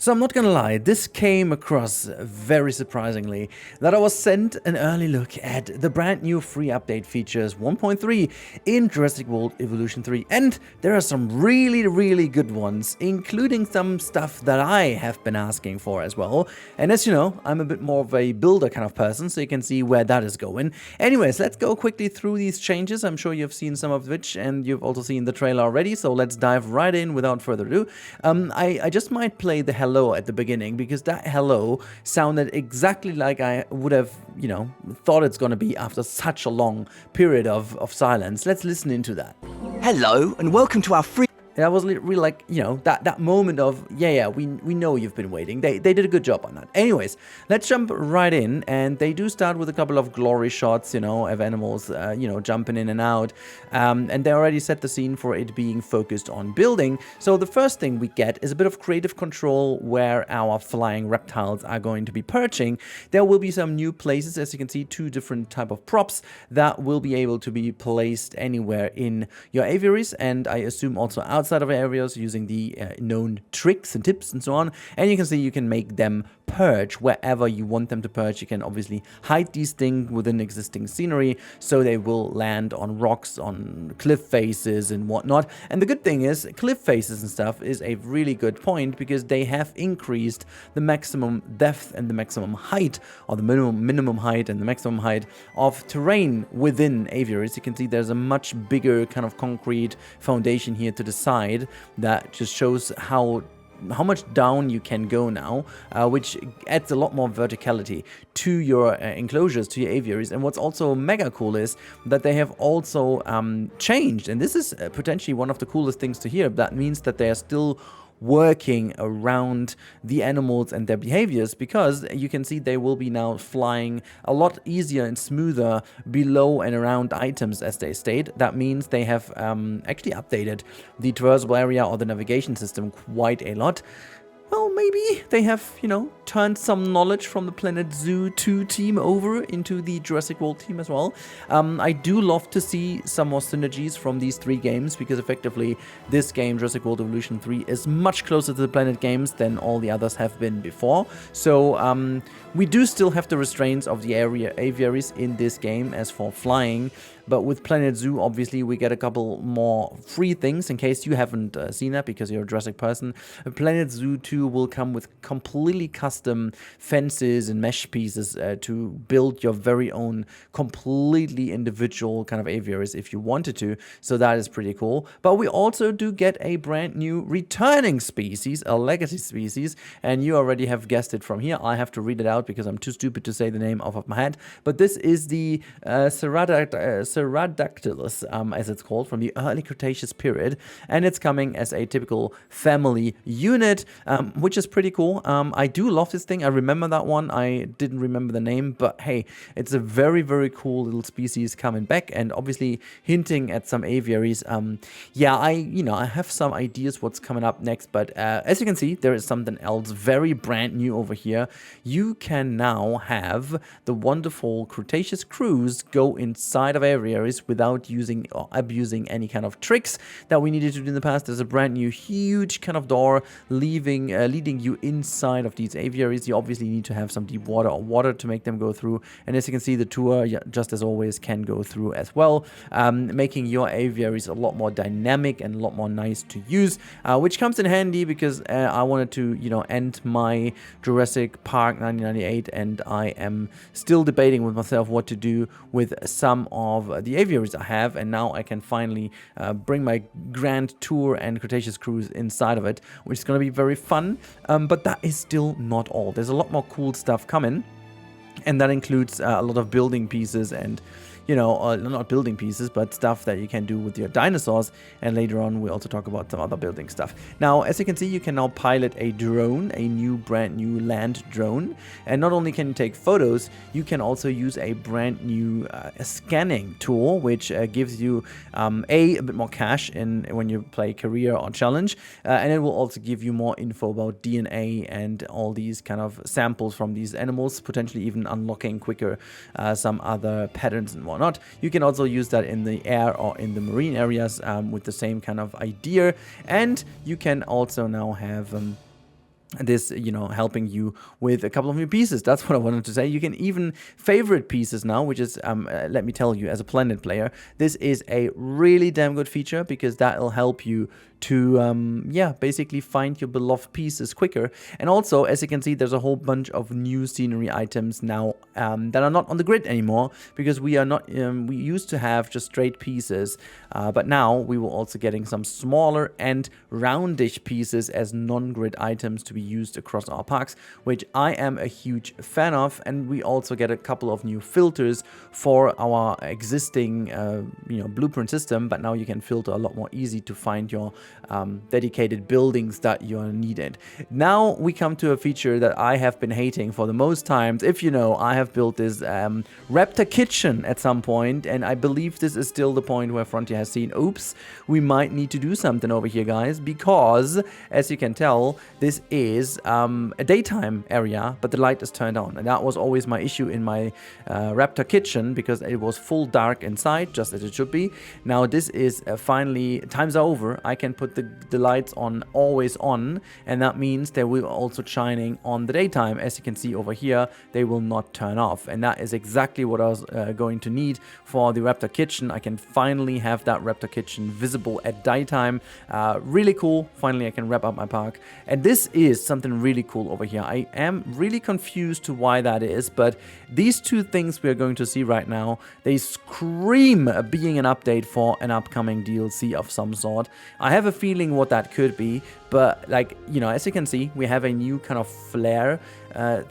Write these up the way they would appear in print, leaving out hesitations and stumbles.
So I'm not gonna lie, this came across very surprisingly, that I was sent an early look at the brand new free update features 1.3 in Jurassic World Evolution 3, and there are some really good ones, including some stuff that I have been asking for as well. And as you know, I'm a bit more of a builder kind of person, so you can see where that is going. Anyways, let's go quickly through these changes. I'm sure you've seen some of which, and you've also seen the trailer already, so let's dive right in without further ado. I just might play the hello at the beginning, because that hello sounded exactly like I would have, you know, thought it's gonna be after such a long period of silence. Let's listen into that. Hello and welcome to our free... That was really like, you know, that moment of, yeah, we know you've been waiting. They did a good job on that. Anyways, let's jump right in, and they do start with a couple of glory shots, you know, of animals, you know, jumping in and out, and they already set the scene for it being focused on building. So the first thing we get is a bit of creative control where our flying reptiles are going to be perching. There will be some new places, as you can see, 2 different type of props that will be able to be placed anywhere in your aviaries, and I assume also outside of areas using the known tricks and tips and so on. And you can see you can make them perch wherever you want them to perch. You can obviously hide these things within existing scenery, so they will land on rocks, on cliff faces and whatnot. And the good thing is, cliff faces and stuff is a really good point, because they have increased the maximum depth and the maximum height, or the minimum height and the maximum height of terrain within aviaries. You can see there's a much bigger kind of concrete foundation here to the side that just shows how much down you can go now, which adds a lot more verticality to your enclosures, to your aviaries. And what's also mega cool is that they have also changed, and this is potentially one of the coolest things to hear. That means that they are still working around the animals and their behaviors, because you can see they will be now flying a lot easier and smoother below and around items, as they state. That means they have actually updated the traversable area or the navigation system quite a lot. Well, maybe they have, you know, turned some knowledge from the Planet Zoo 2 team over into the Jurassic World team as well. I do love to see some more synergies from these 3 games, because effectively this game, Jurassic World Evolution 3, is much closer to the Planet games than all the others have been before. So we do still have the restraints of the aviaries in this game as for flying. But with Planet Zoo, obviously, we get a couple more free things, in case you haven't seen that because you're a Jurassic person. Planet Zoo 2 will come with completely custom fences and mesh pieces to build your very own completely individual kind of aviaries if you wanted to. So that is pretty cool. But we also do get a brand new returning species, a legacy species, and you already have guessed it from here. I have to read it out because I'm too stupid to say the name off of my head. But this is the Ceratodactylus, as it's called, from the early Cretaceous period, and it's coming as a typical family unit, which is pretty cool. I do love this thing. I remember that one. I didn't remember the name, but hey, it's a very cool little species coming back, and obviously hinting at some aviaries. Yeah, I have some ideas what's coming up next, but as you can see, there is something else very brand new over here. You can now have the wonderful Cretaceous crews go inside of aviaries without using or abusing any kind of tricks that we needed to do in the past. There's a brand new huge kind of door leading you inside of these aviaries. You obviously need to have some deep water or water to make them go through, and as you can see, the tour, just as always, can go through as well, making your aviaries a lot more dynamic and a lot more nice to use, which comes in handy because I wanted to, you know, end my Jurassic Park 1998, and I am still debating with myself what to do with some of the aviaries I have, and now I can finally bring my grand tour and Cretaceous cruise inside of it, which is going to be very fun. But that is still not all. There's a lot more cool stuff coming, and that includes a lot of building pieces and, you know, not building pieces, but stuff that you can do with your dinosaurs. And later on, we also talk about some other building stuff. Now, as you can see, you can now pilot a drone, a brand new land drone. And not only can you take photos, you can also use a brand new scanning tool, which gives you a bit more cash when you play career or challenge. And it will also give you more info about DNA and all these kind of samples from these animals, potentially even unlocking quicker some other patterns and whatnot. You can also use that in the air or in the marine areas with the same kind of idea. And you can also now have this, you know, helping you with a couple of new pieces. That's what I wanted to say. You can even favorite pieces now, which is, let me tell you, as a Planet player, this is a really damn good feature, because that'll help you to, yeah, basically find your beloved pieces quicker. And also, as you can see, there's a whole bunch of new scenery items now that are not on the grid anymore, because we are not, we used to have just straight pieces, but now we will also getting some smaller and roundish pieces as non-grid items to be used across our parks, which I am a huge fan of. And we also get a couple of new filters for our existing, you know, blueprint system, but now you can filter a lot more easy to find your dedicated buildings that you are needed. Now we come to a feature that I have been hating for the most times. If you know, I have built this Raptor kitchen at some point, and I believe this is still the point where Frontier has seen, oops, we might need to do something over here, guys, because as you can tell, this is a daytime area, but the light is turned on, and that was always my issue in my Raptor kitchen, because it was full dark inside, just as it should be. Now this is finally, times are over. I can put the lights on always on, and that means they will also shining on the daytime. As you can see over here, they will not turn off, and that is exactly what I was going to need for the Raptor kitchen. I can finally have that Raptor kitchen visible at daytime. Really cool. Finally I can wrap up my park, and this is something really cool over here. I am really confused to why that is, but these two things we are going to see right now, they scream being an update for an upcoming DLC of some sort. I have a feeling what that could be, but like, you know, as you can see, we have a new kind of flare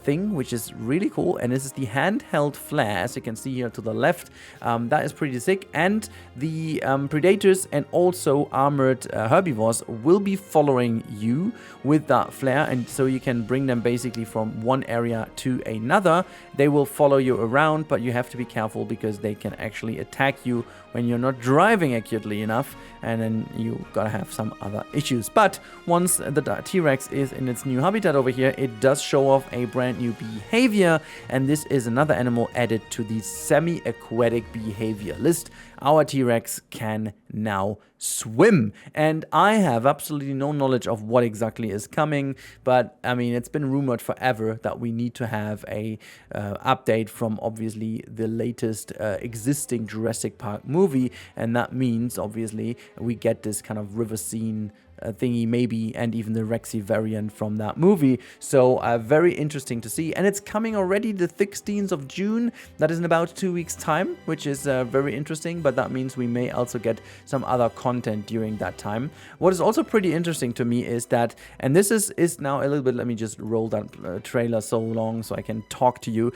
thing, which is really cool, and this is the handheld flare, as you can see here to the left. That is pretty sick, and the predators and also armored herbivores will be following you with that flare, and so you can bring them basically from one area to another. They will follow you around, but you have to be careful, because they can actually attack you when you're not driving accurately enough, and then you gotta have some other issues. But once the T-Rex is in its new habitat over here, it does show off a brand new behavior, and this is another animal added to the semi-aquatic behavior list. Our T-Rex can now swim, and I have absolutely no knowledge of what exactly is coming, but I mean, it's been rumored forever that we need to have a update from obviously the latest existing Jurassic Park movie, and that means obviously we get this kind of river scene thingy maybe, and even the Rexy variant from that movie. So very interesting to see, and it's coming already the 16th of June. That is in about 2 weeks time, which is very interesting, but that means we may also get some other content during that time. What is also pretty interesting to me is that, and this is now a little bit, let me just roll that trailer so long so I can talk to you.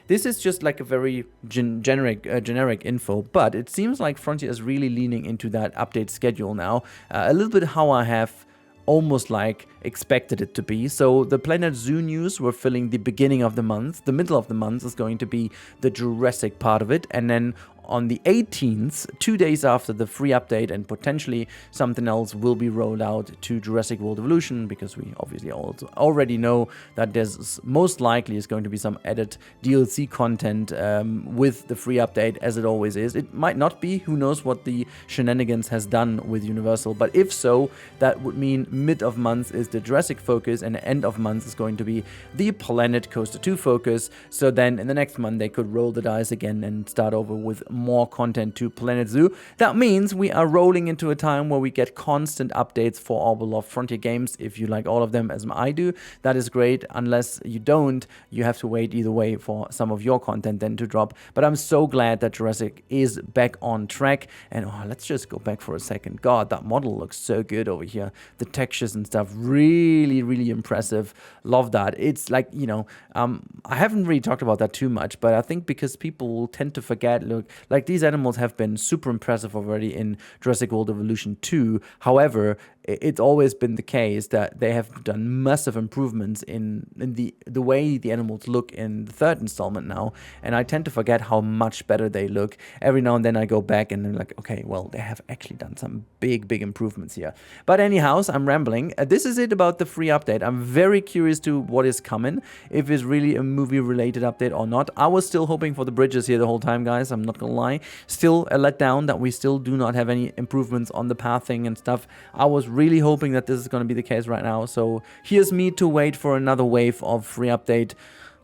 This is just like a very generic info, but it seems like Frontier is really leaning into that update schedule now, a little bit how I have almost like expected it to be. So the Planet Zoo news, we're filling the beginning of the month. The middle of the month is going to be the Jurassic part of it, and then on the 18th, 2 days after the free update, and potentially something else will be rolled out to Jurassic World Evolution, because we obviously also already know that there's most likely is going to be some added DLC content with the free update, as it always is. It might not be, who knows what the shenanigans has done with Universal, but if so, that would mean mid of month is the Jurassic focus, and end of month is going to be the Planet Coaster 2 focus. So then in the next month they could roll the dice again and start over with more content to Planet Zoo. That means we are rolling into a time where we get constant updates for our beloved Frontier games. If you like all of them as I do, that is great. Unless you don't, you have to wait either way for some of your content then to drop. But I'm so glad that Jurassic is back on track. And let's just go back for a second. God, that model looks so good over here. The textures and stuff, really, really impressive. Love that. It's like, you know, I haven't really talked about that too much, but I think because people will tend to forget, look, like these animals have been super impressive already in Jurassic World Evolution 2. However, it's always been the case that they have done massive improvements in the way the animals look in the third installment now, and I tend to forget how much better they look. Every now and then I go back and I'm like, okay, well, they have actually done some big improvements here. But anyhow, I'm rambling. This is it about the free update. I'm very curious to what is coming, if it's really a movie-related update or not. I was still hoping for the bridges here the whole time, guys. I'm not gonna lie. Still a letdown that we still do not have any improvements on the pathing and stuff. I was really hoping that this is going to be the case right now. So here's me to wait for another wave of free update,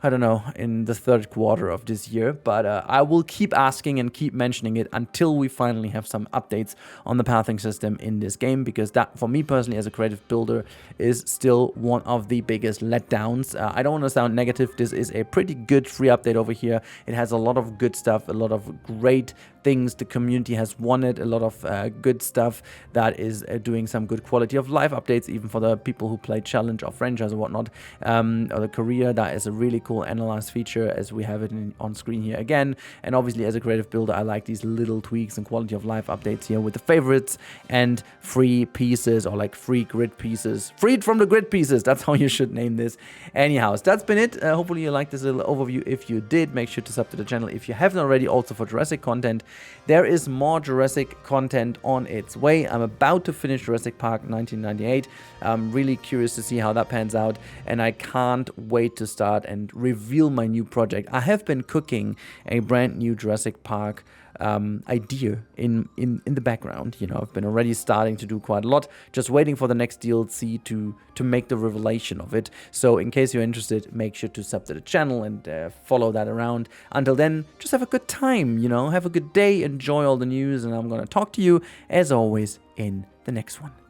I don't know, in the third quarter of this year, but I will keep asking and keep mentioning it until we finally have some updates on the pathing system in this game, because that, for me personally, as a creative builder, is still one of the biggest letdowns. I don't want to sound negative. This is a pretty good free update over here. It has a lot of good stuff, a lot of great things the community has wanted, a lot of good stuff that is doing some good quality of life updates, even for the people who play challenge or franchise or whatnot, or the career. That is a really cool analyze feature, as we have it on screen here again. And obviously, as a creative builder, I like these little tweaks and quality of life updates here with the favorites and free pieces, or like free grid pieces, freed from the grid pieces. That's how you should name this. Anyhow, that's been it. Hopefully you liked this little overview. If you did, make sure to sub to the channel if you haven't already. Also for Jurassic content, there is more Jurassic content on its way. I'm about to finish Jurassic Park 1998. I'm really curious to see how that pans out, and I can't wait to start and reveal my new project. I have been cooking a brand new Jurassic Park idea in the background. You know, I've been already starting to do quite a lot, just waiting for the next DLC to make the revelation of it. So in case you're interested, make sure to sub to the channel and follow that around. Until then, just have a good time, you know, have a good day, enjoy all the news, and I'm gonna talk to you as always in the next one.